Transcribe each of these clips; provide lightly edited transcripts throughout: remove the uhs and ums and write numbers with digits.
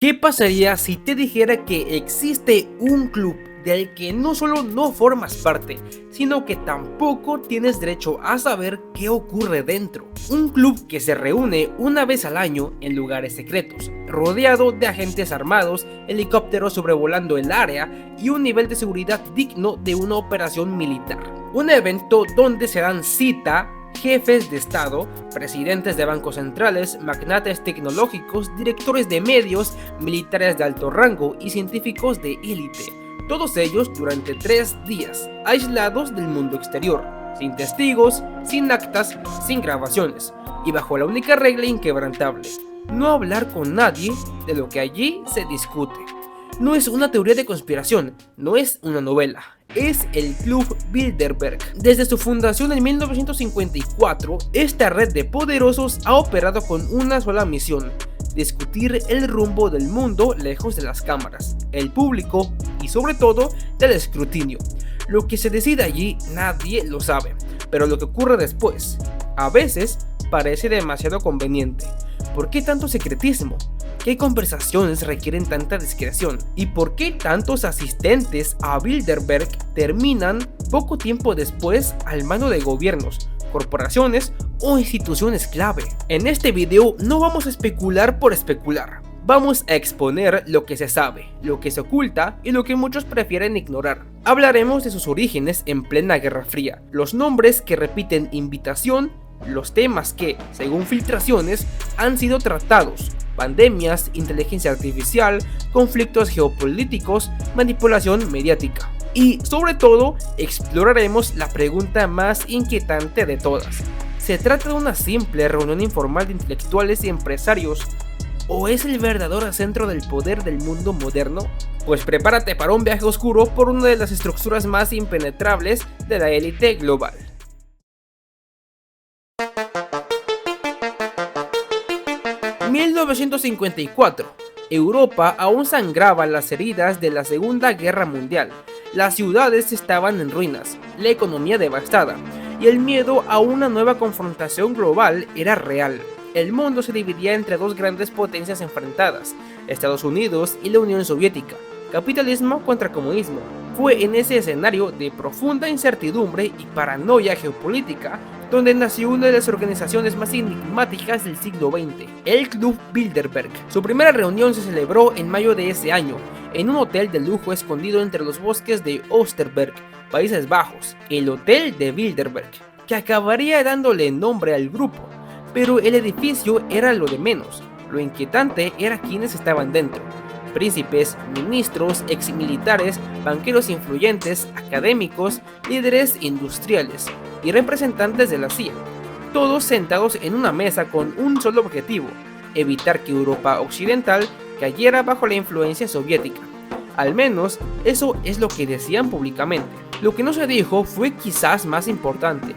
¿Qué pasaría si te dijera que existe un club del que no solo no formas parte, sino que tampoco tienes derecho a saber qué ocurre dentro? Un club que se reúne una vez al año en lugares secretos, rodeado de agentes armados, helicópteros sobrevolando el área y un nivel de seguridad digno de una operación militar. Un evento donde se dan cita jefes de Estado, presidentes de bancos centrales, magnates tecnológicos, directores de medios, militares de alto rango y científicos de élite. Todos ellos durante 3 días, aislados del mundo exterior, sin testigos, sin actas, sin grabaciones, y bajo la única regla inquebrantable: no hablar con nadie de lo que allí se discute. No es una teoría de conspiración, no es una novela, es el Club Bilderberg. Desde su fundación en 1954, esta red de poderosos ha operado con una sola misión: discutir el rumbo del mundo lejos de las cámaras, el público y sobre todo del escrutinio. Lo que se decide allí nadie lo sabe, pero lo que ocurre después, a veces, parece demasiado conveniente. ¿Por qué tanto secretismo? ¿Qué conversaciones requieren tanta discreción? ¿Y por qué tantos asistentes a Bilderberg terminan poco tiempo después al mando de gobiernos, corporaciones o instituciones clave? En este video no vamos a especular por especular. Vamos a exponer lo que se sabe, lo que se oculta y lo que muchos prefieren ignorar. Hablaremos de sus orígenes en plena Guerra Fría, los nombres que repiten invitación, los temas que, según filtraciones, han sido tratados: pandemias, inteligencia artificial, conflictos geopolíticos, manipulación mediática. Y sobre todo, exploraremos la pregunta más inquietante de todas: ¿se trata de una simple reunión informal de intelectuales y empresarios, o es el verdadero centro del poder del mundo moderno? Pues prepárate para un viaje oscuro por una de las estructuras más impenetrables de la élite global. 1954. Europa aún sangraba las heridas de la Segunda Guerra Mundial. Las ciudades estaban en ruinas, la economía devastada, y el miedo a una nueva confrontación global era real. El mundo se dividía entre dos grandes potencias enfrentadas: Estados Unidos y la Unión Soviética, capitalismo contra comunismo. Fue en ese escenario de profunda incertidumbre y paranoia geopolítica donde nació una de las organizaciones más enigmáticas del siglo XX, el Club Bilderberg. Su primera reunión se celebró en mayo de ese año, en un hotel de lujo escondido entre los bosques de Oosterberg, Países Bajos, el Hotel de Bilderberg, que acabaría dándole nombre al grupo. Pero el edificio era lo de menos, lo inquietante era quienes estaban dentro: príncipes, ministros, exmilitares, banqueros influyentes, académicos, líderes industriales y representantes de la CIA, todos sentados en una mesa con un solo objetivo: evitar que Europa Occidental cayera bajo la influencia soviética. Al menos eso es lo que decían públicamente. Lo que no se dijo fue quizás más importante.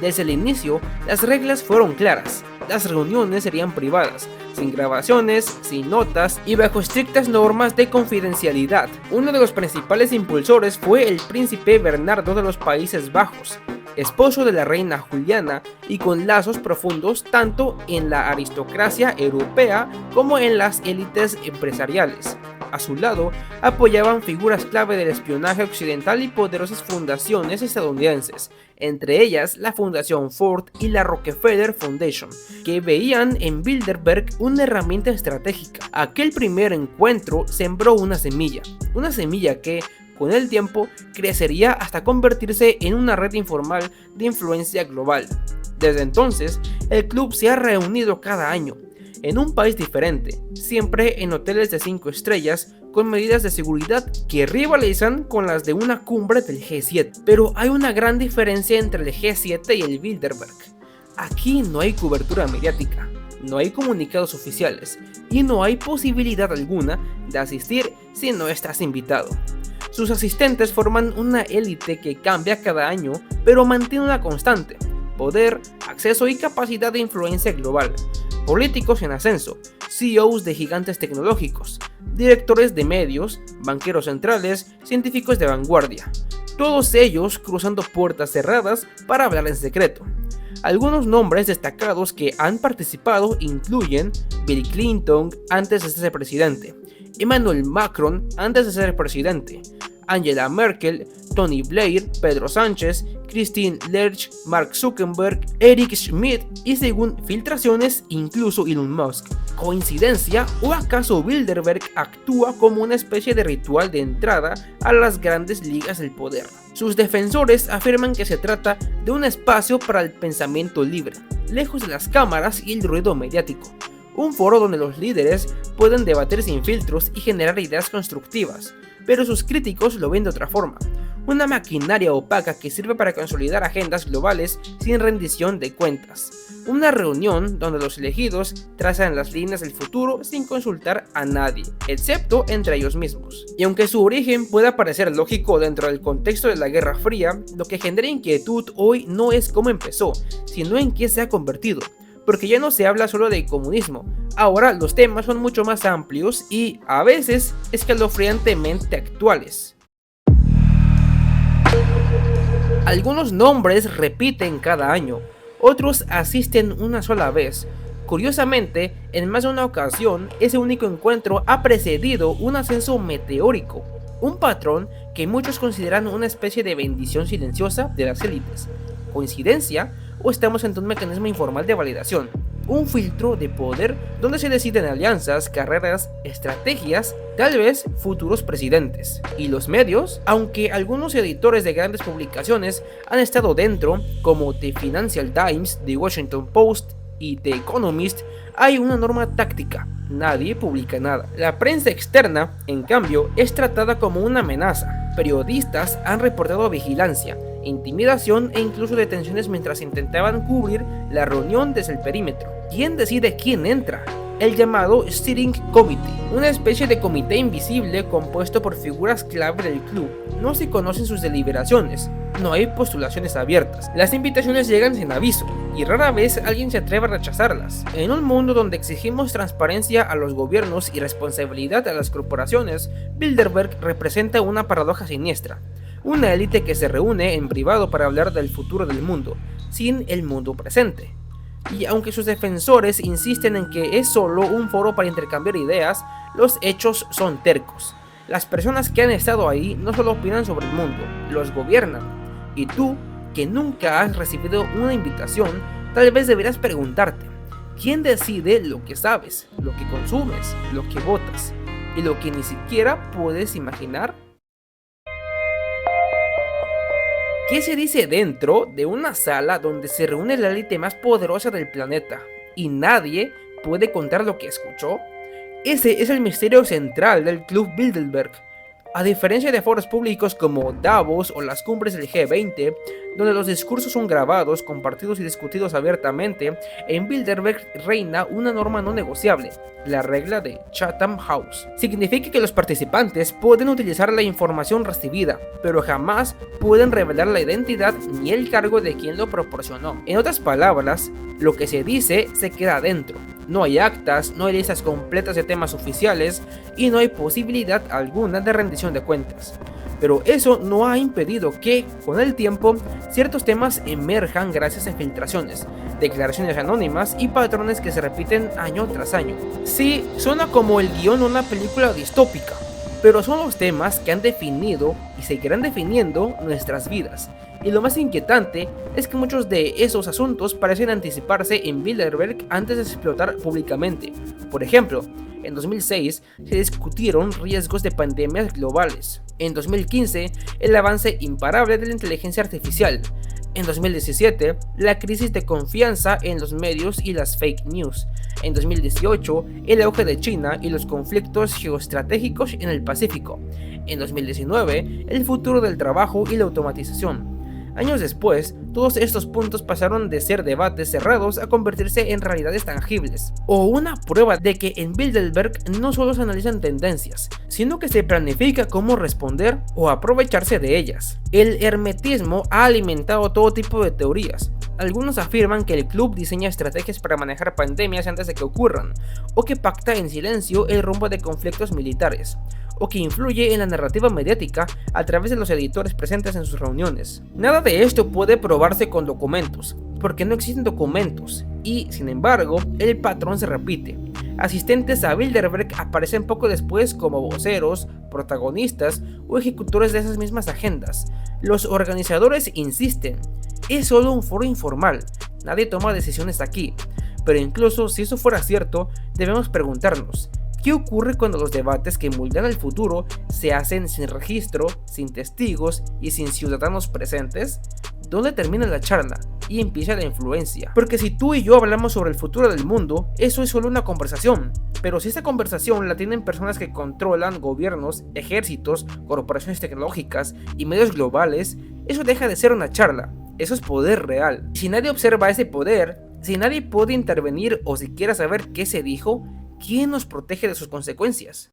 Desde el inicio, las reglas fueron claras: las reuniones serían privadas, sin grabaciones, sin notas y bajo estrictas normas de confidencialidad. Uno de los principales impulsores fue el príncipe Bernardo de los Países Bajos, esposo de la reina Juliana y con lazos profundos tanto en la aristocracia europea como en las élites empresariales. A su lado apoyaban figuras clave del espionaje occidental y poderosas fundaciones estadounidenses, entre ellas la Fundación Ford y la Rockefeller Foundation, que veían en Bilderberg una herramienta estratégica. Aquel primer encuentro sembró una semilla que, con el tiempo, crecería hasta convertirse en una red informal de influencia global. Desde entonces, el club se ha reunido cada año, en un país diferente, siempre en hoteles de 5 estrellas, con medidas de seguridad que rivalizan con las de una cumbre del G7. Pero hay una gran diferencia entre el G7 y el Bilderberg. Aquí no hay cobertura mediática, no hay comunicados oficiales y no hay posibilidad alguna de asistir si no estás invitado. Sus asistentes forman una élite que cambia cada año, pero mantiene una constante: poder, acceso y capacidad de influencia global. Políticos en ascenso, CEOs de gigantes tecnológicos, directores de medios, banqueros centrales, científicos de vanguardia, todos ellos cruzando puertas cerradas para hablar en secreto. Algunos nombres destacados que han participado incluyen Bill Clinton antes de ser presidente, Emmanuel Macron antes de ser presidente, Angela Merkel, Tony Blair, Pedro Sánchez, Christine Lerch, Mark Zuckerberg, Eric Schmidt y, según filtraciones, incluso Elon Musk. ¿Coincidencia o acaso Bilderberg actúa como una especie de ritual de entrada a las grandes ligas del poder? Sus defensores afirman que se trata de un espacio para el pensamiento libre, lejos de las cámaras y el ruido mediático. Un foro donde los líderes pueden debatir sin filtros y generar ideas constructivas, pero sus críticos lo ven de otra forma. Una maquinaria opaca que sirve para consolidar agendas globales sin rendición de cuentas. Una reunión donde los elegidos trazan las líneas del futuro sin consultar a nadie, excepto entre ellos mismos. Y aunque su origen pueda parecer lógico dentro del contexto de la Guerra Fría, lo que genera inquietud hoy no es cómo empezó, sino en qué se ha convertido. Porque ya no se habla solo de comunismo, ahora los temas son mucho más amplios y, a veces, escalofriantemente actuales. Algunos nombres repiten cada año, otros asisten una sola vez. Curiosamente, en más de una ocasión, ese único encuentro ha precedido un ascenso meteórico, un patrón que muchos consideran una especie de bendición silenciosa de las élites. ¿Coincidencia? ¿O estamos ante un mecanismo informal de validación? Un filtro de poder donde se deciden alianzas, carreras, estrategias, tal vez futuros presidentes. Y los medios, aunque algunos editores de grandes publicaciones han estado dentro, como The Financial Times, The Washington Post y The Economist, hay una norma táctica: nadie publica nada. La prensa externa, en cambio, es tratada como una amenaza. Periodistas han reportado vigilancia, intimidación e incluso detenciones mientras intentaban cubrir la reunión desde el perímetro. ¿Quién decide quién entra? El llamado Steering Committee, una especie de comité invisible compuesto por figuras clave del club. No se conocen sus deliberaciones, no hay postulaciones abiertas, las invitaciones llegan sin aviso y rara vez alguien se atreve a rechazarlas. En un mundo donde exigimos transparencia a los gobiernos y responsabilidad a las corporaciones, Bilderberg representa una paradoja siniestra. Una élite que se reúne en privado para hablar del futuro del mundo, sin el mundo presente. Y aunque sus defensores insisten en que es solo un foro para intercambiar ideas, los hechos son tercos. Las personas que han estado ahí no solo opinan sobre el mundo, los gobiernan. Y tú, que nunca has recibido una invitación, tal vez deberás preguntarte: ¿quién decide lo que sabes, lo que consumes, lo que votas y lo que ni siquiera puedes imaginar? ¿Qué se dice dentro de una sala donde se reúne la élite más poderosa del planeta y nadie puede contar lo que escuchó? Ese es el misterio central del Club Bilderberg. A diferencia de foros públicos como Davos o las cumbres del G20, donde los discursos son grabados, compartidos y discutidos abiertamente, en Bilderberg reina una norma no negociable: la regla de Chatham House. Significa que los participantes pueden utilizar la información recibida, pero jamás pueden revelar la identidad ni el cargo de quien lo proporcionó. En otras palabras, lo que se dice se queda adentro. No hay actas, no hay listas completas de temas oficiales y no hay posibilidad alguna de rendición de cuentas. Pero eso no ha impedido que, con el tiempo, ciertos temas emerjan gracias a filtraciones, declaraciones anónimas y patrones que se repiten año tras año. Sí, suena como el guión de una película distópica, pero son los temas que han definido y seguirán definiendo nuestras vidas. Y lo más inquietante es que muchos de esos asuntos parecen anticiparse en Bilderberg antes de explotar públicamente. Por ejemplo, en 2006 se discutieron riesgos de pandemias globales. En 2015, el avance imparable de la inteligencia artificial. En 2017, la crisis de confianza en los medios y las fake news. En 2018, el auge de China y los conflictos geoestratégicos en el Pacífico. En 2019, el futuro del trabajo y la automatización. Años después, todos estos puntos pasaron de ser debates cerrados a convertirse en realidades tangibles, o una prueba de que en Bilderberg no solo se analizan tendencias, sino que se planifica cómo responder o aprovecharse de ellas. El hermetismo ha alimentado todo tipo de teorías. Algunos afirman que el club diseña estrategias para manejar pandemias antes de que ocurran, o que pacta en silencio el rumbo de conflictos militares, o que influye en la narrativa mediática a través de los editores presentes en sus reuniones. Nada de esto puede probarse con documentos, porque no existen documentos, y sin embargo, el patrón se repite. Asistentes a Bilderberg aparecen poco después como voceros, protagonistas o ejecutores de esas mismas agendas. Los organizadores insisten, es solo un foro informal, nadie toma decisiones aquí. Pero incluso si eso fuera cierto, debemos preguntarnos, ¿qué ocurre cuando los debates que moldean el futuro se hacen sin registro, sin testigos y sin ciudadanos presentes? ¿Dónde termina la charla y empieza la influencia? Porque si tú y yo hablamos sobre el futuro del mundo, eso es solo una conversación. Pero si esta conversación la tienen personas que controlan gobiernos, ejércitos, corporaciones tecnológicas y medios globales, eso deja de ser una charla. Eso es poder real. Si nadie observa ese poder, si nadie puede intervenir o siquiera saber qué se dijo, ¿quién nos protege de sus consecuencias?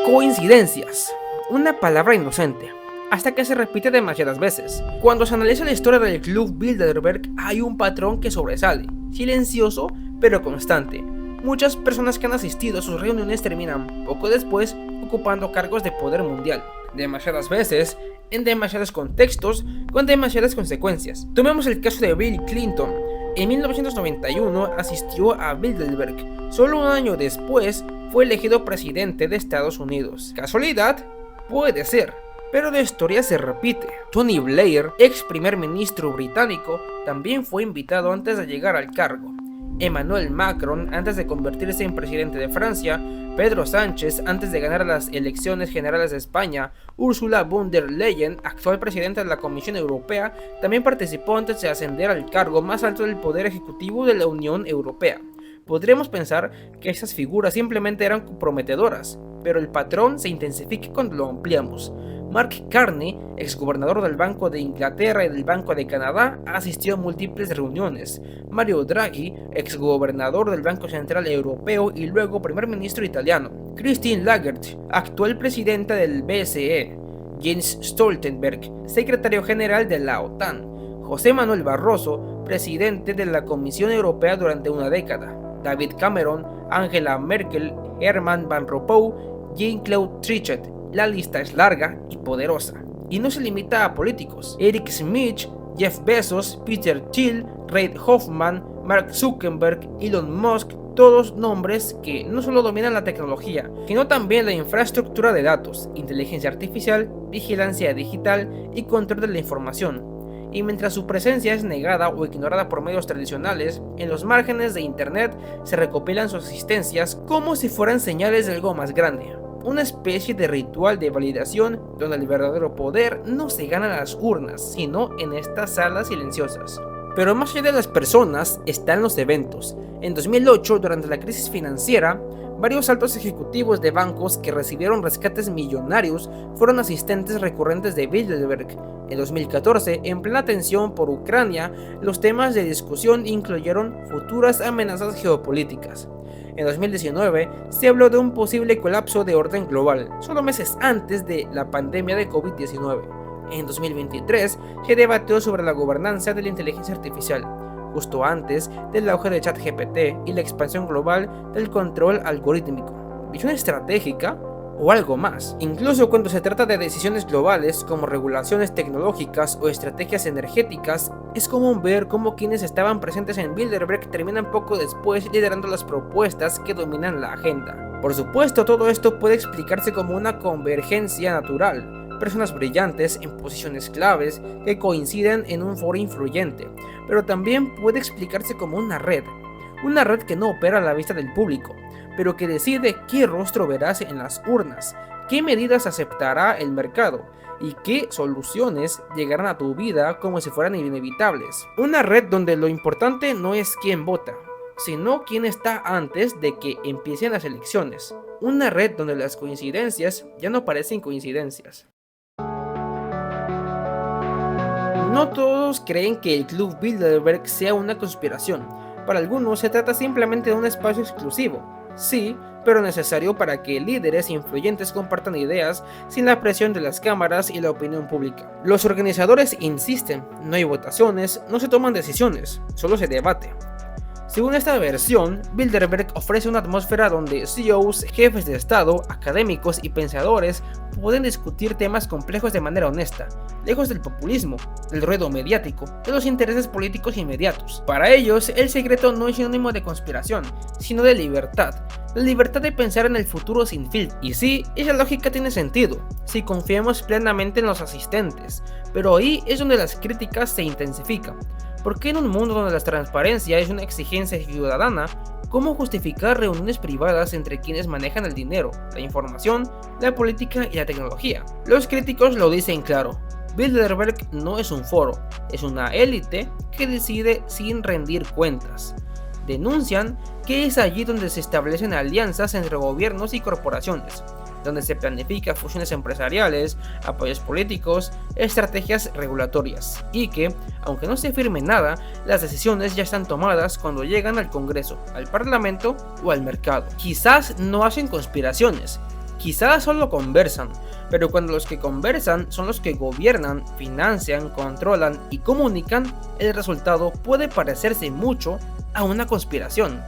Coincidencias. Una palabra inocente, hasta que se repite demasiadas veces. Cuando se analiza la historia del Club Bilderberg, hay un patrón que sobresale, silencioso pero constante. Muchas personas que han asistido a sus reuniones terminan poco después ocupando cargos de poder mundial, demasiadas veces, en demasiados contextos, con demasiadas consecuencias. Tomemos el caso de Bill Clinton. En 1991 asistió a Bilderberg. Solo un año después fue elegido presidente de Estados Unidos. ¿Casualidad? Puede ser, pero la historia se repite. Tony Blair, ex primer ministro británico, también fue invitado antes de llegar al cargo. Emmanuel Macron antes de convertirse en presidente de Francia, Pedro Sánchez antes de ganar las elecciones generales de España, Ursula von der Leyen, actual presidenta de la Comisión Europea, también participó antes de ascender al cargo más alto del poder ejecutivo de la Unión Europea. Podríamos pensar que esas figuras simplemente eran comprometedoras, pero el patrón se intensifica cuando lo ampliamos. Mark Carney, exgobernador del Banco de Inglaterra y del Banco de Canadá, asistió a múltiples reuniones. Mario Draghi, exgobernador del Banco Central Europeo y luego primer ministro italiano. Christine Lagarde, actual presidenta del BCE. Jens Stoltenberg, secretario general de la OTAN. José Manuel Barroso, presidente de la Comisión Europea durante una década. David Cameron, Angela Merkel, Herman Van Rompuy, Jean-Claude Trichet. La lista es larga y poderosa, y no se limita a políticos. Eric Schmidt, Jeff Bezos, Peter Thiel, Reid Hoffman, Mark Zuckerberg, Elon Musk, todos nombres que no solo dominan la tecnología, sino también la infraestructura de datos, inteligencia artificial, vigilancia digital y control de la información. Y mientras su presencia es negada o ignorada por medios tradicionales, en los márgenes de internet se recopilan sus existencias como si fueran señales de algo más grande. Una especie de ritual de validación donde el verdadero poder no se gana en las urnas, sino en estas salas silenciosas. Pero más allá de las personas están los eventos. En 2008, durante la crisis financiera, varios altos ejecutivos de bancos que recibieron rescates millonarios fueron asistentes recurrentes de Bilderberg. En 2014, en plena tensión por Ucrania, los temas de discusión incluyeron futuras amenazas geopolíticas. En 2019 se habló de un posible colapso de orden global, solo meses antes de la pandemia de COVID-19. En 2023 se debatió sobre la gobernanza de la inteligencia artificial, justo antes del auge de ChatGPT y la expansión global del control algorítmico. ¿Visión estratégica o algo más? Incluso cuando se trata de decisiones globales como regulaciones tecnológicas o estrategias energéticas, es común ver cómo quienes estaban presentes en Bilderberg terminan poco después liderando las propuestas que dominan la agenda. Por supuesto, todo esto puede explicarse como una convergencia natural. Personas brillantes en posiciones claves que coinciden en un foro influyente, pero también puede explicarse como una red que no opera a la vista del público, pero que decide qué rostro verás en las urnas, qué medidas aceptará el mercado y qué soluciones llegarán a tu vida como si fueran inevitables. Una red donde lo importante no es quién vota, sino quién está antes de que empiecen las elecciones. Una red donde las coincidencias ya no parecen coincidencias. No todos creen que el Club Bilderberg sea una conspiración. Para algunos se trata simplemente de un espacio exclusivo, sí, pero necesario para que líderes influyentes compartan ideas sin la presión de las cámaras y la opinión pública. Los organizadores insisten, no hay votaciones, no se toman decisiones, solo se debate. Según esta versión, Bilderberg ofrece una atmósfera donde CEOs, jefes de Estado, académicos y pensadores pueden discutir temas complejos de manera honesta, lejos del populismo, del ruido mediático, de los intereses políticos inmediatos. Para ellos, el secreto no es sinónimo de conspiración, sino de libertad. La libertad de pensar en el futuro sin filtro. Y sí, esa lógica tiene sentido, si confiamos plenamente en los asistentes, pero ahí es donde las críticas se intensifican. Porque en un mundo donde la transparencia es una exigencia ciudadana, ¿cómo justificar reuniones privadas entre quienes manejan el dinero, la información, la política y la tecnología? Los críticos lo dicen claro. Bilderberg no es un foro, es una élite que decide sin rendir cuentas. Denuncian que es allí donde se establecen alianzas entre gobiernos y corporaciones, donde se planifican fusiones empresariales, apoyos políticos, estrategias regulatorias, y que, aunque no se firme nada, las decisiones ya están tomadas cuando llegan al Congreso, al Parlamento o al mercado. Quizás no hacen conspiraciones, quizás solo conversan, pero cuando los que conversan son los que gobiernan, financian, controlan y comunican, el resultado puede parecerse mucho a una conspiración.